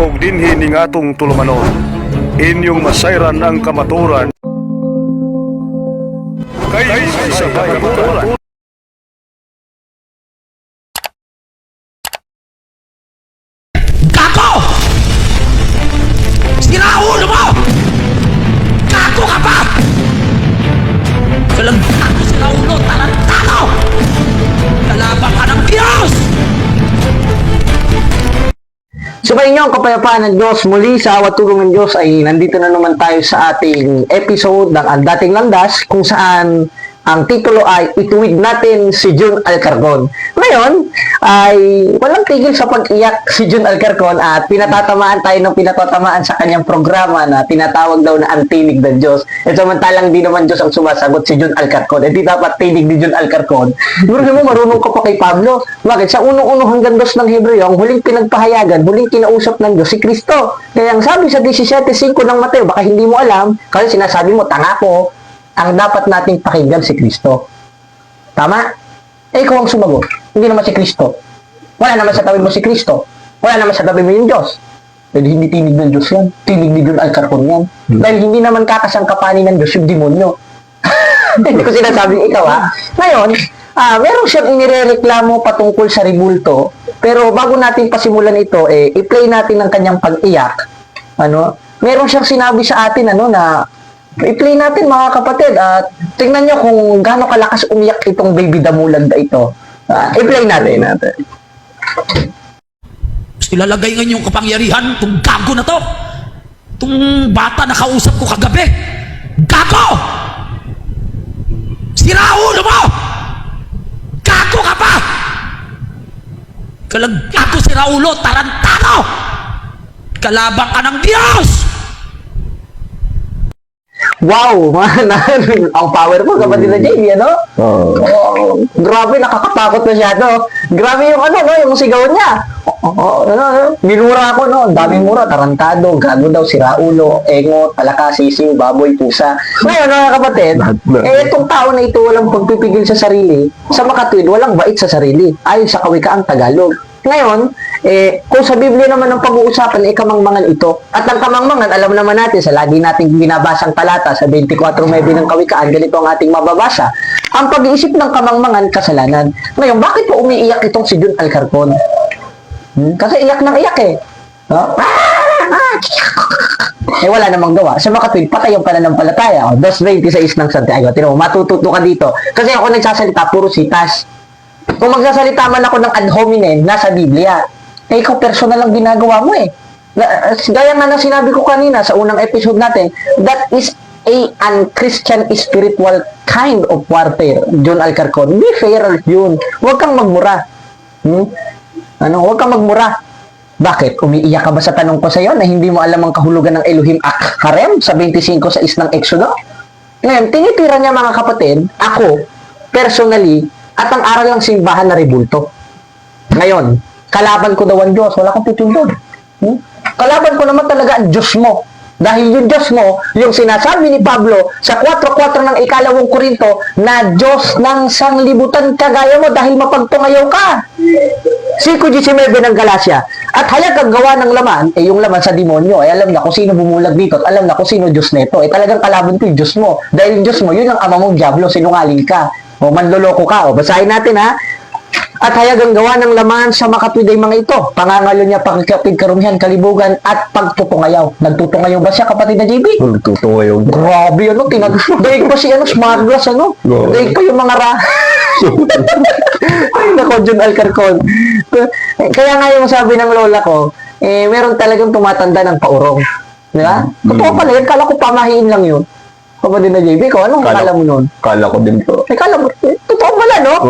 og dinhi ning atong tulumanon. Inyong masayran ang kamaturan kay sa kamaturan. Gago! Sira ulo mo! Gago ka pa! Walang gago sira ulo, tarantado! Kalaban ka ng Diyos! So ba inyo ang kapayapaan ng Diyos, muli sa awat tulong ng Diyos ay nandito na naman tayo sa ating episode ng Ang Dating Landas kung saan ang titulo ay Ituwid Natin si Jun Alcarcon. Ngayon ay walang tigil sa pag-iyak si Jun Alcarcon at pinatatamaan tayo ng pinatatamaan sa kanyang programa na tinatawag daw na Ang Tinig ng Diyos. At samantalang di naman Diyos ang sumasagot si Jun Alcarcon. Di dapat tinig ni Jun Alcarcon. Pero mo marunong ka pa kay Pablo. Bakit? Sa unong-uno hanggang 2 ng Hebreo, ang huling pinagpahayagan, huling kinausap ng Diyos si Kristo. Kaya ang sabi sa 17:5 ng Mateo, baka hindi mo alam, kasi sinasabi mo, tanga ko, ang dapat nating pakinggan si Kristo. Tama? Eh, ikaw ang sumagot. Hindi naman si Kristo. Wala naman sa tabi mo si Kristo. Wala naman sa tabi mo yung Diyos. Dahil hindi tinig ng Diyos yan. Tinig ni Jun Alcarcon yan. Dahil hindi naman kakasangkapanin ng Diyos yung demonyo. Hindi ko sinasabing ikaw, ha? Ngayon, meron siyang inirereklamo patungkol sa rebulto. Pero bago natin pasimulan ito, i-play natin ang kanyang pag-iyak. Meron siyang sinabi sa atin, na i-play natin mga kapatid at tingnan nyo kung gaano kalakas umiyak itong baby damulag na ito. I-play natin. Gusto ilalagay ngayon yung kapangyarihan itong gago na to. Itong bata na kausap ko kagabi. Gago! Sira ulo mo! Gago ka pa! Gago sira ulo, tarantado! Kalaban ka ng Diyos! Wow! Ang power mo, kapatid na JB, grabe, nakakatakot masyado. Grabe yung yung sigaw niya. Minura ako, Ang daming mura, tarantado, gago daw, siraulo, engot, palaka, sisiw, baboy, pusa. Ngayon, mga kapatid, itong tao na ito walang pagpipigil sa sarili. Sa makatwid, walang bait sa sarili. Ayon sa kawikaang Tagalog. Ngayon, kung sa Biblia naman ang pag-uusapan, kamangmangan ito. At ang kamangmangan, alam naman natin, sa lagi nating binabasang talata, sa 24:9 ng Kawikaan, ganito ang ating mababasa. Ang pag-iisip ng kamangmangan, kasalanan. Ngayon, bakit po umiiyak itong si Jun Alcarcon? Kasi iyak ng iyak wala namang gawa. Sa makatwid, patay ang pananampalataya. 2:26 ng Santiago. Tino, matututo ka dito. Kasi ako nagsasalita, puro sitas. Kung magsasalita man ako ng ad hominem, nasa Biblia. Ikaw personal lang ginagawa mo Gaya nga na sinabi ko kanina sa unang episode natin, that is a unchristian spiritual kind of warfare, Jun Alcarcon. Be fair yun. Huwag kang magmura. Huwag kang magmura. Bakit? Umiiyak ka ba sa tanong ko sa iyo na hindi mo alam ang kahulugan ng Elohim Akharem sa 25:6 ng Exodo? Ngayon, tinitira niya mga kapatid, ako, personally, at ang aral ng simbahan na rebulto. Ngayon, kalaban ko daw ang Diyos, wala akong pipil doon. Kalaban ko naman talaga ang Diyos mo. Dahil yung Diyos mo, yung sinasabi ni Pablo sa 4:4 ng 2 Korinto, na Diyos ng sanglibutan kagaya mo dahil mapagtungayaw ka. 5:19 ng Galacia. At hayag ang gawa ng laman, yung laman sa demonyo, alam na kung sino bumulag dito at alam na kung sino Diyos nito. Talagang kalaban ko yung Diyos mo. Dahil yung Diyos mo, yun ang ama mong diablo, sinungaling ka. O manloloko ka. O basahin natin At hayag ang gawa ng laman sa makatwid ay mga ito. Pangangalo niya pagkapit karumihan, kalibugan, at pagtutungayaw. Nagtutungayaw ba siya, kapatid na JB? Nagtutungayaw. Grabe, daig pa si, smart glass, Daig pa yung mga Ay, nako, Jun Alcarcon. Kaya nga yung sabi ng lola ko, meron talagang tumatanda ng paurong. Di ba? Totoo pala yun, kala ko pamahiin lang yun. Kapatid na JB, ko, anong kala mo nun? Kala ko din to. Kala mo, totoo pala, no?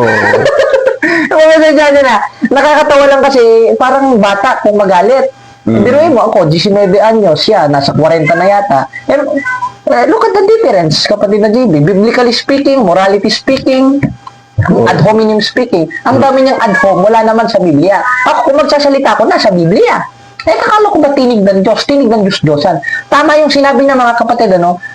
Nakakatawa lang kasi parang bata kung magalit. Biruin mo ako, 19 anyos siya, nasa 40 na yata. Look at the difference, kapatid na JB. Biblically speaking, morality speaking, ad hominem speaking, ang dami niyang ad hom, wala naman sa Biblia. Ako kung magsasalita ako, nasa Biblia. Akala ko ba tinig ng Diyos? Tinig ng Diyos-Diyosan. Tama yung sinabi ng mga kapatid,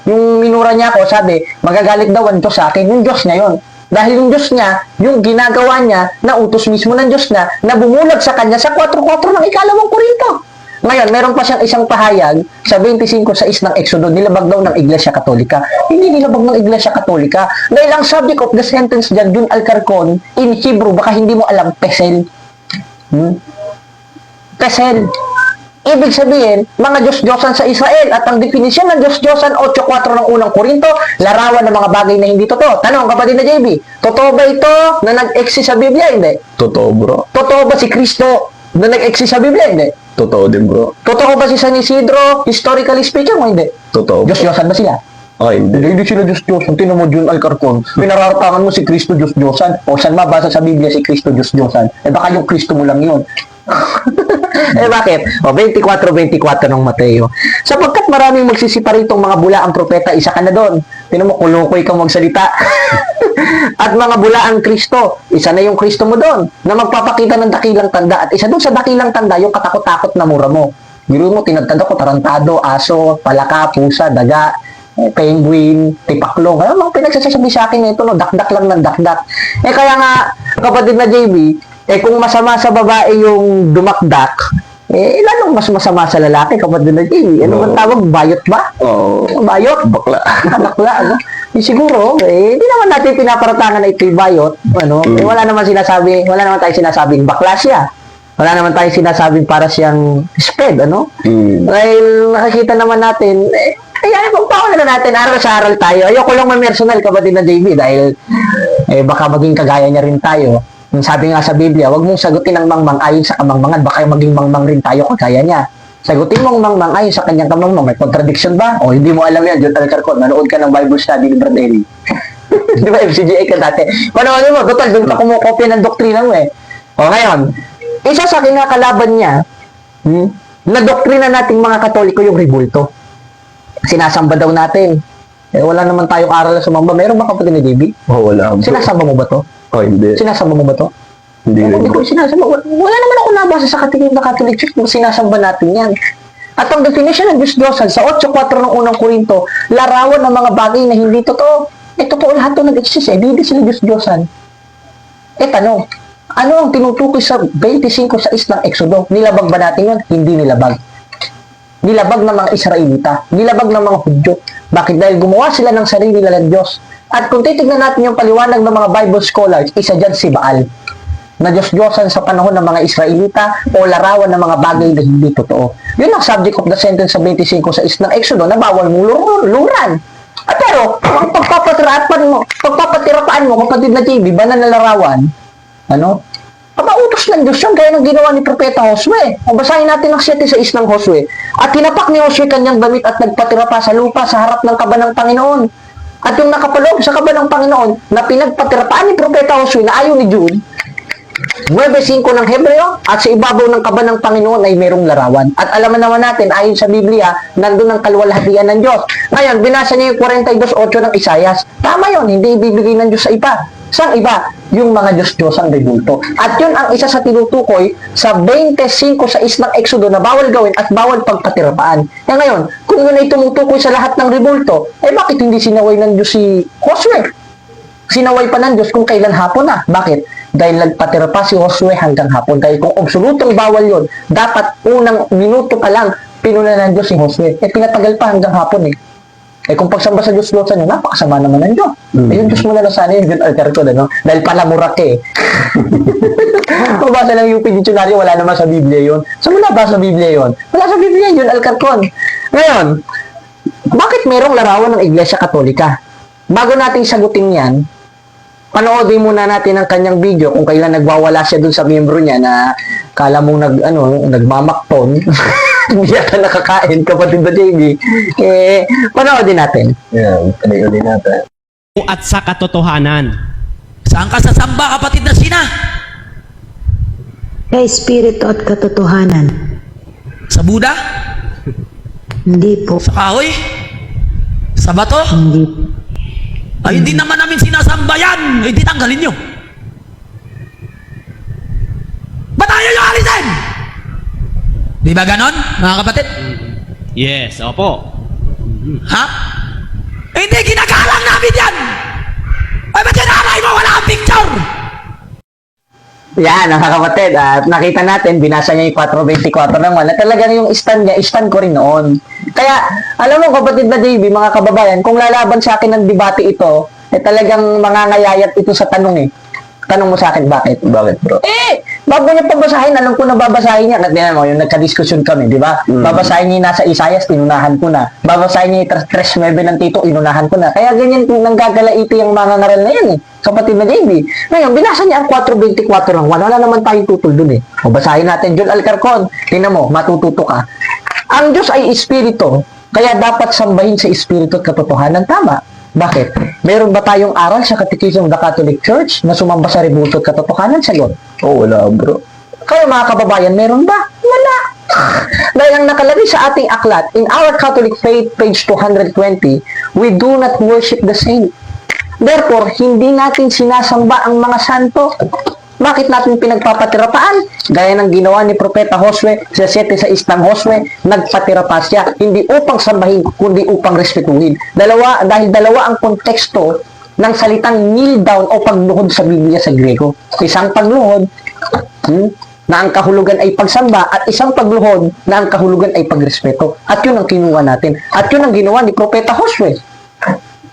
yung minura niya ako, sabi, magagalit daw ang Diyos sa akin, yung Diyos niya yun. Dahil yung Diyos niya, yung ginagawa niya, na utos mismo ng Diyos niya, na bumulag sa kanya sa 4:4 ng 2 Korinto. Ngayon, Ngayon, meron pa siyang isang pahayag sa 25:6 ng Exodo, nilabag daw ng Iglesia Katolika. Hindi nilabag ng Iglesia Katolika. Dahil ang subject of the sentence dyan, Jun Alcarcon, in Hebrew, baka hindi mo alam, pesel. Pesel. Ibig sabihin, mga Diyos-Diyosan sa Israel. At ang definisyon ng Diyos-Diyosan, 8.4 ng unang Korinto, larawan ng mga bagay na hindi totoo. Tanong, kapatid na JB, totoo ba ito na nag-exist sa Biblia? Hindi. Totoo, bro. Totoo ba si Kristo na nag-exist sa Biblia? Hindi. Totoo din, bro. Totoo ba si San Isidro, historically speaking, o hindi? Totoo. Diyos-Diyosan ba sila? Hindi. Hindi sila Diyos-Diyosan. Tinan mo, Jun Alcarcon. Pinararatangan mo si Kristo Diyos-Diyosan. O saan mabasa sa Biblia si Kristo Diyos-Diyosan? Baka yung Kristo mo lang yun. Bakit? 24:24 ng Mateo. Sapagkat maraming magsisiparitong mga bulaang propeta, isa ka na doon. Tinan mo, kulukoy kang magsalita. At mga bulaang Kristo, isa na yung Kristo mo doon, na magpapakita ng dakilang tanda. At isa doon sa dakilang tanda, yung katakot-takot na mura mo. Giro mo, tinagtanda ko, tarantado, aso, palaka, pusa, daga, penguin, tipaklong. Ano mga pinagsasabi sa akin ito, no? Dakdak lang ng dakdak. Kaya nga, kapatid na JB, kung masama sa babae yung dumakdak, lalong mas masama sa lalaki, kapatid na JB. Ano bang tawag? Bayot ba? Oo. Bayot? Bakla. Bakla, ano? Siguro, hindi naman natin pinaparatangan na ito'y bayot. Ano? Wala naman tayong sinasabing bakla siya. Wala naman tayong sinasabing para siyang sped, ano? Dahil nakikita naman natin, kaya pagpako na natin, aral sa aral tayo. Ayoko lang ma-personal, kapatid na JB, dahil baka maging kagaya niya rin tayo. Yung sabi nga sa Biblia, huwag mong sagutin ang mangmang ayon sa kamangmangan, baka maging mangmang rin tayo kagaya niya. Sagutin mong mangmang ayon sa kanyang kamangmang. May contradiction ba? O hindi mo alam yan, John Alcarcon. Manood ka ng Bible study ni Brad Eli. Di ba, FCGA ka dati? Panoorin mo, total, doon ka kumukopya ng doktrina mo eh. O ngayon, isa sa kinakalaban niya, na doktrina nating mga Katoliko yung rebulto. Sinasamba daw natin. Wala naman tayong aral sa mamba. Meron ba kapatid ni JB? Wala. Sinasamba mo ba to? Hindi. Sinasamba mo ba to? Hindi rin, Hindi bro. ko sinasamba. Wala naman ako nabasa sa Catholic Church kung sinasamba natin yan. At ang definition ng Diyos-Diyosan sa 8.4 ng unang Korinto, larawan ng mga bagay na hindi totoo. Totoo lahat ito nag-exist. Hindi sila Diyos-Diyosan. Tanong, ano ang tinutukoy sa 25:6 ng Exodo? Nilabag ba natin yun? Hindi nilabag. Nilabag ng mga Israelita. Nilabag ng mga Hudyo. Bakit? Dahil gumawa sila ng sarili nilang Diyos. At kung titignan natin yung paliwanag ng mga Bible scholars, isa dyan si Baal, na Diyos-Diyosan sa panahon ng mga Israelita o larawan ng mga bagay na hindi totoo. Yun ang subject of the sentence sa 25:6 ng Exodo na bawal mong luran. At pero, ang pagpapatirapaan mo, kapatid na JB, banal na larawan, ano? Utos ng Diyos yun, gaya ng ginawa ni Propeta Josue. O basahin natin ang 7:6 ng Josue. At tinapak ni Josue kanyang damit at nagpatirapa sa lupa sa harap ng kaba ng Panginoon. At yung nakapaloob sa kaba ng Panginoon na pinagpatirapaan ni Propeta Josue na ayaw ni Jude, 9:5 ng Hebreo, at sa ibabaw ng kaba ng Panginoon ay merong larawan. At alaman naman natin, ayon sa Biblia, nandun ang kaluwalhatian ng Diyos. Ngayon, binasa niya yung 42:8 ng Isaias. Tama yun, hindi ibibigay ng Diyos sa iba. Saan iba? Yung mga Diyos-Diyosang rebulto. At yun ang isa sa tinutukoy sa 25:6 ng Exodo na bawal gawin at bawal pagpatirapaan. Ngayon, kung yun ay tumutukoy sa lahat ng rebulto, bakit hindi sinaway ng Diyos si Josue? Sinaway pa ng Diyos kung kailan hapon na. Bakit? Dahil nagpatirapa si Josue hanggang hapon. Dahil kung absolutong bawal yun, dapat unang minuto pa lang pinuna ng Diyos si Josue. Pinatagal pa hanggang hapon eh. Kung pagsamba sa Diyos-Diyosan yun, napakasama naman ng Diyos. Yung Diyos mo na sana yung John Alcarcon, ano? Dahil palamurak eh. Kung basa ng UP Dictionary, wala naman sa Biblia yun. So, wala ba sa Biblia yun? Wala sa Biblia yun, Alcarcon. Ngayon, bakit merong larawan ng Iglesia Katolika? Bago natin sagutin yan, panoodin muna natin ang kanyang video kung kailan nagwawala siya dun sa membro niya na kala mong nagmamakton. Hindi yata nakakain, kapatid na JB. Panoodin natin. Panoodin natin. At sa katotohanan. Saan ka sasamba, kapatid na Sina? Sa espiritu at katotohanan. Sa Buddha? Hindi po. Sa kahoy? Sa bato? Hindi. Ay, hindi naman namin sinasamba yan. Ay, di tanggalin nyo. Ba't ayaw nyo alisin? Di ba ganon, mga kapatid? Yes, opo. Ha? Hindi ginagalang namin yan! Ay, ba't yung nanay mo wala ang picture? Yan, mga kapatid. At nakita natin, binasa niya yung 4.24 naman na talagang yung stand niya, stand ko rin noon. Kaya, alam mo kapatid na JB, mga kababayan, kung lalaban sa akin ng debate ito, eh talagang mangangayayat ito sa tanong eh. Tanong mo sa akin, bakit? Bakit, bro? Bago niya pabasahin, alam ko na babasahin niya. Kasi mo, yung nagka-discussion kami, di ba? Babasahin niya yung nasa Isayas, inunahan ko na. Babasahin niya yung 3.9 ng Tito, inunahan ko na. Kaya ganyan nang gagalaiti yung mga ngaral na yan eh. Kapatid na JB. Ngayon, binasa niya ang 4.24 ng 1. Wala naman tayong tutol dun eh. O, basahin natin, John Alcarcon. Tingnan mo, matututo ka. Ang Diyos ay espiritu, kaya dapat sambahin sa espiritu at katotohanan. Tama. Bakit? Meron ba tayong aral sa Catechism of the Catholic Church na sumamba sa rebulto at katotohanan? Sagot. Oh, wala, bro. Kaya mga kababayan, meron ba? Wala. Dahil ang nakalagay sa ating aklat, in our Catholic faith, page 220, we do not worship the saint. Therefore, hindi natin sinasamba ang mga santo. Bakit natin pinagpapatirapaan? Gaya ng ginawa ni Propeta Josue sa 7:6 ng Josue, nagpatirapa siya, hindi upang sambahin, kundi upang respetuhin. Dahil dalawa ang konteksto ng salitang kneel down o pagluhod sa Biblia sa Grego. Isang pagluhod na ang kahulugan ay pagsamba at isang pagluhod na ang kahulugan ay pagrespeto. At yun ang kinuha natin. At yun ang ginawa ni Propeta Josue.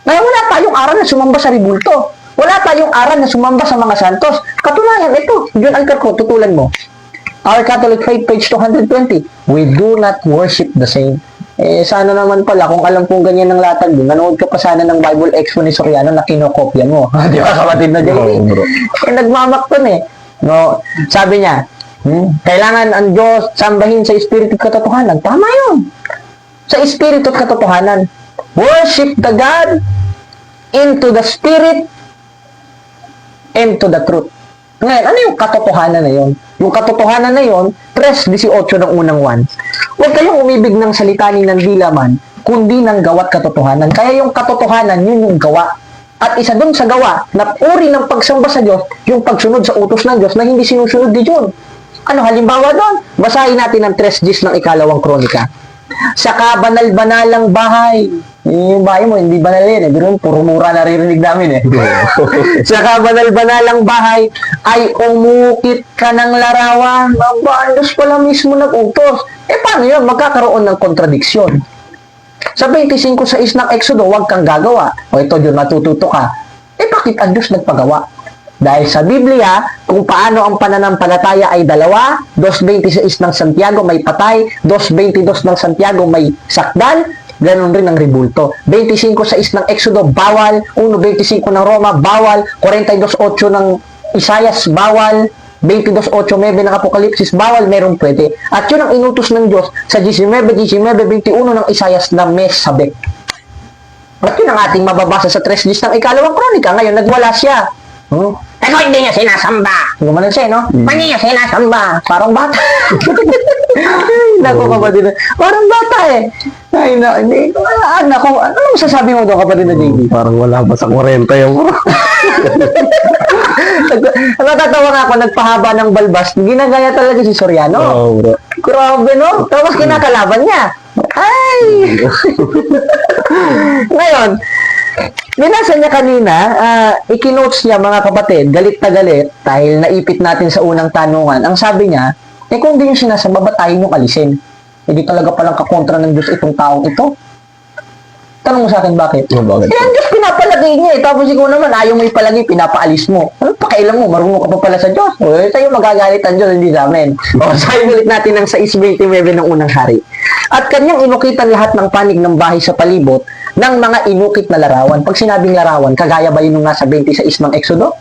Kaya wala tayong aral na sumamba sa rebulto. Wala tayong aral na sumamba sa mga santos. Katunayan, ito, John Alcarcon, tutulan mo. Our Catholic Faith, page 220. We do not worship the saint. Sana naman pala, kung alam kong ganyan ng latag din, nanood ka pa sana ng Bible Expo ni Soriano na kinokopya mo. Di ba, kapatid na JB? Oo, bro. Nagmamakton eh. No, sabi niya, kailangan ang Diyos sambahin sa espiritu at katotohanan. Tama yun. Sa espiritu at katotohanan. Worship the God into the spirit into the truth. Ngayon, ano yung katotohanan na yun? Yung katotohanan na yun, 3.18 ng unang 1. Huwag kayong umibig ng salita ni Nandilaman, kundi ng gawa't katotohanan. Kaya yung katotohanan, yun yung gawa. At isa dun sa gawa, na uri ng pagsamba sa Diyos, yung pagsunod sa utos ng Diyos na hindi sinusunod ni John. Ano halimbawa doon? Basahin natin ang 3.10 ng ikalawang kronika. Sa kabanal-banalang bahay, yung bahay mo, hindi banal yan eh. Pero puro mura naririnig namin eh. Sa kabanal-banalang bahay, ay umukit ka ng larawan. Aba, Diyos pala mismo nag-utos. Paano yun? Magkakaroon ng kontradiksyon. Sa 25:6 ng Exodo, huwag kang gagawa. O ito, Diyon, matututo ka. Bakit ang Diyos nagpagawa? Dahil sa Biblia, kung paano ang pananampalataya ay dalawa, 2.26 ng Santiago may patay, 2.22 ng Santiago may sakdal, ganon rin ang rebulto. 25:6 ng Exodo, bawal. 1.25 ng Roma, bawal. 42.8 ng Isayas, bawal. 22.8.9 ng Apokalipsis, bawal, merong pwede. At yun ang inutos ng Diyos sa 19:21 ng Isayas na mes sabek. At yun ang ating mababasa sa 3.10 ng ikalawang kronika. Ngayon, nagwala siya. Pero hindi niya sinasamba. Gumanon siya, no? Hindi niya sinasamba. Parang bata. Naku, kapatid. Parang bata eh. Ay, hindi. Naku, ano masasabi mo doon, kapatid na JB? Parang wala pa sa 40 yung bro. Natatawa nga ako, nagpahaba ng balbas. Ginagaya talaga si Soriano. Oo, bro. Grabe, no? Tapos kinakalaban niya. Ay! Ngayon, binasa niya kanina, ikinotes niya mga kapatid, galit na galit, dahil naipit natin sa unang tanungan. Ang sabi niya, kung di yung sinasamba, ba't tayo nung alisin? Hindi talaga palang kakontra ng Diyos itong taong ito. Tanong mo sa akin, bakit? Bakit? Ang Diyos pinapalagay niya eh. Tapos ikaw naman, ayaw mo ipalagay, pinapaalis mo. Ano pakailan mo? Marunong ka pa pala sa Diyos. O, tayo magagalit ang Diyos, hindi sa amin. O, sabi ulit natin ng 6:29 ng unang hari. At kanyang inukitan lahat ng panig ng bahay sa palibot ng mga inukit na larawan. Pag sinabing larawan, kagaya ba yun nung nasa 26 ng Exodo?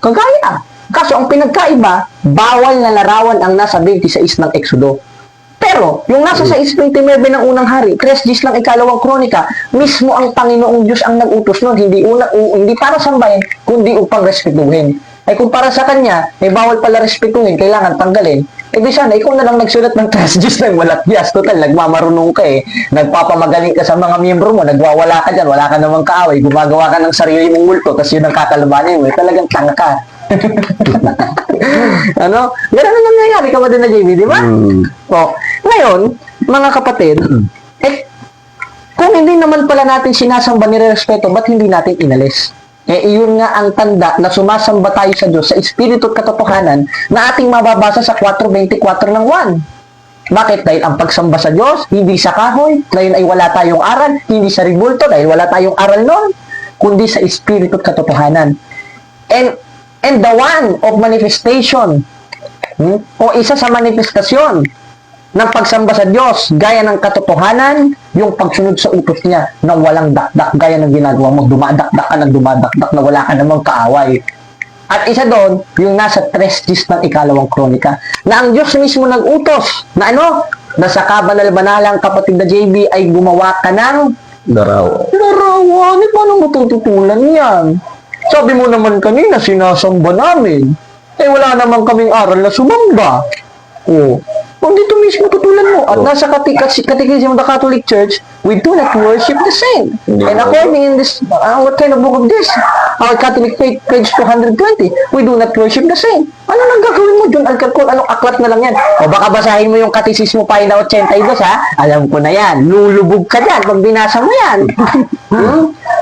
Kagaya. Kaso ang pinagkaiba, bawal na larawan ang nasa 26 ng Exodo. Pero, yung nasa 6:29 ng unang hari, 3:10 ng ikalawang kronika, mismo ang Panginoong Diyos ang nag-utos nun, hindi para sambahin, kundi upang respetuhin. Ay kung para sa kanya, may bawal pala respetuhin, kailangan tanggalin, di sana, ikaw na lang nagsulat ng 3:10 ng walat bias. Total, nagmamarunong ka eh. Nagpapamagaling ka sa mga miyembro mo, nagwawala ka dyan, wala ka namang kaaway, gumagawa ka ng sarili mong multo, tapos yun ang kakalabanin mo, talagang tanga ka. Ano? Ganun na nangyayari ka ba din na JB, di ba? O, ngayon, mga kapatid, kung hindi naman pala natin sinasamba, nirerespeto, ba't hindi natin inalis? iyon nga ang tanda na sumasamba tayo sa Diyos, sa Espiritu at katotohanan na ating mababasa sa 4:24 ng 1. Bakit? Dahil ang pagsamba sa Diyos, hindi sa kahoy, ngayon ay wala tayong aral, hindi sa ribulto, dahil wala tayong aral nun, kundi sa Espiritu at katotohanan. And the one of manifestation, o isa sa manifestasyon ng pagsamba sa Diyos, gaya ng katotohanan, yung pagsunod sa utos niya na walang dakdak, gaya ng ginagawa mo, dumadakdak ka ng dumadakdak na wala ka namang kaaway. At isa doon, yung nasa 3:10 ng 2 Kronika, na ang Diyos mismo nag-utos, na ano? Na sa kabanal-banalang kapatid na JB ay gumawa ka ng larawan. Paano matututulan yan? Sabi mo naman kanina, sinasamba namin. Wala naman kaming aral na sumamba. Dito mismo tutulan mo. At nasa Catechism of the Catholic Church, we do not worship the saint. And according in this, what kind of book of this? Our Catholic Faith, page 220, we do not worship the saint. Ano nang gagawin mo, John Alcalcon? Anong aklat na lang yan? O baka basahin mo yung Katisismo Página 82, ha? Alam ko na yan. Lulubog ka dyan pag binasa mo yan.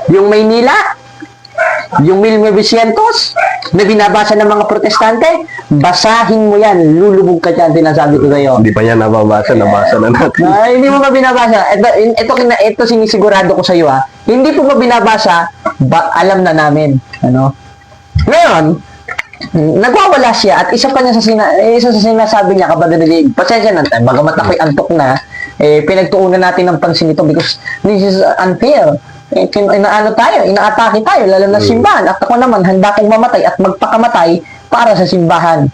Yung Maynila, yung 1900 na binabasa ng mga protestante, basahin mo yan, lulubog ka dyan, sinasabi ko sa'yo. Hindi pa niya nabasa na natin. Hindi mo ba binabasa? Ito sinisigurado ko sa'yo, ha. Hindi po ba binabasa, alam na namin. Ano? Ngayon, nagwawala siya at isa sa sinasabi niya, kapatid na Jay, pasensya na tayo, bagamat ako'y antok na, pinagtuunan natin ng pansin ito because this is unfair. Inaatake tayo, lalo na simbahan. At ako naman, handa kong mamatay at magpakamatay para sa simbahan.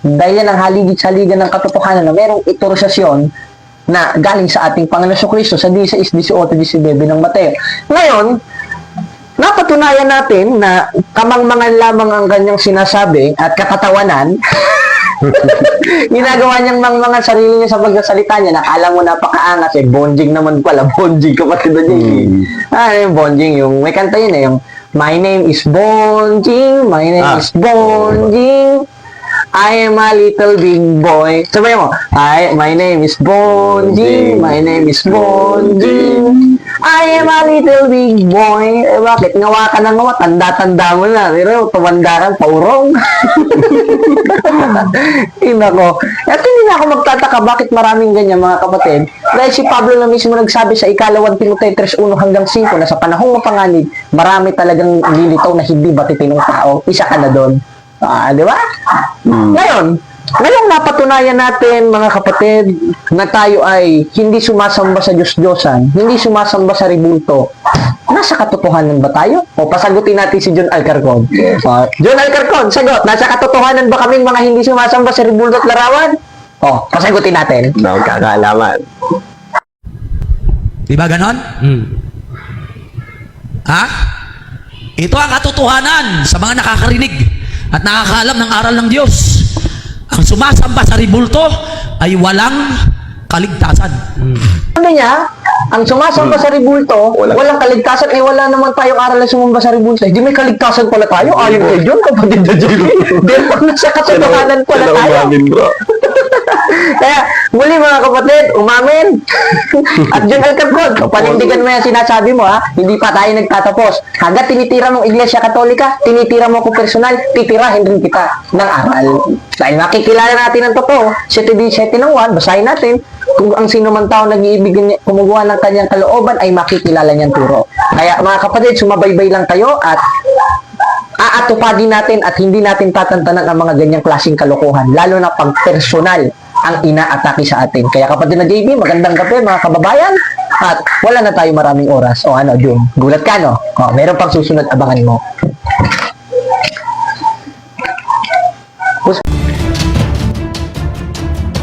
Dahil yan ang haligid-saligan ng katotohanan na merong itorisasyon na galing sa ating Panginoon Kristo sa 16:18-19 ng Mateo. Ngayon, napatunayan natin na kamangmangan lamang ang kanyang sinasabi at katatawanan. Ginagawa niyang mga sarili niya sa pagsasalita niya. Nakala mo napakaangas bonjing naman pala. Bonjing kapatid na niya. Yung bonjing, yung may kanta yun yung my name is Bonjing, my name is Bonjing, I am a little big boy. Sabay mo, my name is Bonjing, my name is Bonjing, I am a little big boy. Bakit? Ngawa ka na ngawa, tanda-tanda mo na. Pero tumanda kang paurong. Inako. At hindi na ako magtataka bakit maraming ganyan mga kapatid. Dahil si Pablo na mismo nagsabi sa 2 Timoteo 3:1-5 na sa panahong mapanganib, marami talagang lilitaw na hindi batitinong tao. Isa ka na doon. Di ba? Ngayong napatunayan natin mga kapatid na tayo ay hindi sumasamba sa Diyos-Diyosan, hindi sumasamba sa ribulto, nasa katotohanan ba tayo? O pasagutin natin si John Alcalcon. John Alcalcon, sagot, nasa katotohanan ba kaming mga hindi sumasamba sa ribulto at larawan? Pasagutin natin. Kakalaman. Di ba ganon? Ha? Ito ang katotohanan sa mga nakakarinig at nakakaalam ng aral ng Diyos. Ang sumasamba sa ribulto ay walang kaligtasan. Sabi niya, ang sumasamba sa ribulto, walang kaligtasan. Wala naman tayong aral na sumamba sa ribulto. Di may kaligtasan pala tayo. Ayon kay John, kapatid na JB. Dahil pag nasa katotohanan pala tayo. Kaya, muli mga kapatid, umamin. At John Alcalcon, panindigan mo yan sinasabi mo, ha? Hindi pa tayo nagtatapos. Hanggat tinitira mong Iglesia Katolika, tinitira mo ko personal, titirahin rin kita ng aral. Dahil makikilala natin ang totoo, 7:17 basahin natin, kung ang sino man tao nag-iibig kumuguha ng kanyang kalooban, ay makikilala niyang turo. Kaya mga kapatid, sumabaybay lang tayo at aatupadin natin at hindi natin tatantanan ang mga ganyang klaseng kalokohan, lalo na pag personal ang inaatake sa atin. Kaya kapatid na JB, magandang gabi mga kababayan at wala na tayo maraming oras. Jun, gulat ka no? Meron pang susunod, abangan mo.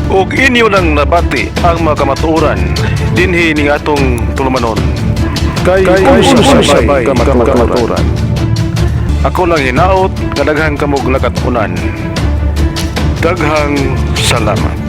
Ug inyo nang nabati ang mga kamatuoran dinhi ning atong tulumanon. Kay sabay kamatuoran. Ako lang hinaot, kadaghang kamog lakatunan. Daghang salamat.